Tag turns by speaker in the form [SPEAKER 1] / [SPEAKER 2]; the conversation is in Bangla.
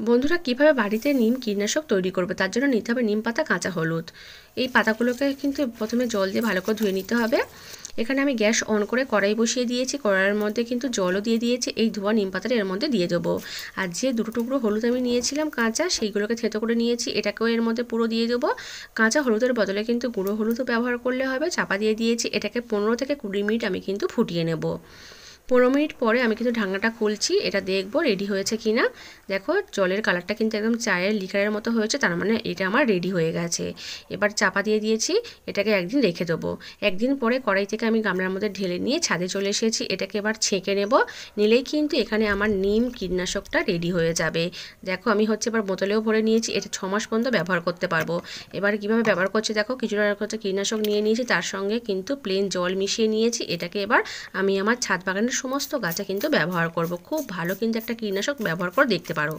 [SPEAKER 1] বন্ধুরা কিভাবে বাড়িতে নিম কীটনাশক তৈরি করবে তার জন্য নিতে হবে নিম পাতা, কাঁচা হলুদ। এই পাতাগুলোকে কিন্তু প্রথমে জল দিয়ে ভালো করে ধুয়ে নিতে হবে। এখানে আমি গ্যাস অন করে কড়াই বসিয়ে দিয়েছি, কড়াইয়ের মধ্যে কিন্তু জলও দিয়ে দিয়েছি। এই ধোয়া নিম পাতাটা এর মধ্যে দিয়ে দেবো। আর যে দুটো টুকরো হলুদ আমি নিয়েছিলাম কাঁচা, সেইগুলোকে থেতো করে নিয়েছি, এটাকেও এর মধ্যে পুরো দিয়ে দেবো। কাঁচা হলুদের বদলে কিন্তু গুঁড়ো হলুদও ব্যবহার করলে হবে। চাপা দিয়ে দিয়েছি, এটাকে 15 থেকে 20 মিনিট আমি কিন্তু ফুটিয়ে নেব। 15 মিনিট পরে আমি কিন্তু ঢাকনাটা খুলছি, এটা দেখবো রেডি হয়েছে কিনা। দেখো জলের কালারটা কিন্তু একদম চায়ের লিকারের মতো হয়েছে, তার মানে এটা আমার রেডি হয়ে গেছে। এবার চাপা দিয়ে দিয়েছি, এটাকে একদিন রেখে দেবো। একদিন পরে কড়াই থেকে আমি গামলার মধ্যে ঢেলে নিয়ে ছাদে চলে এসেছি, এটাকে এবার ছেঁকে নেব। নিলেই কিন্তু এখানে আমার নিম কীটনাশকটা রেডি হয়ে যাবে। দেখো আমি এবার বোতলেও ভরে নিয়েছি, এটা 6 মাস পর্যন্ত ব্যবহার করতে পারবো। এবার কীভাবে ব্যবহার করছি দেখো, কিছুটা কীটনাশক নিয়ে নিয়েছি, তার সঙ্গে কিন্তু প্লেন জল মিশিয়ে নিয়েছি। এটাকে এবার আমি আমার ছাদ বাগানের সমস্ত গাছে কিন্তু ব্যবহার করব। খুব ভালো কিন্তু একটা কীটনাশক, ব্যবহার করে দেখতে পারো।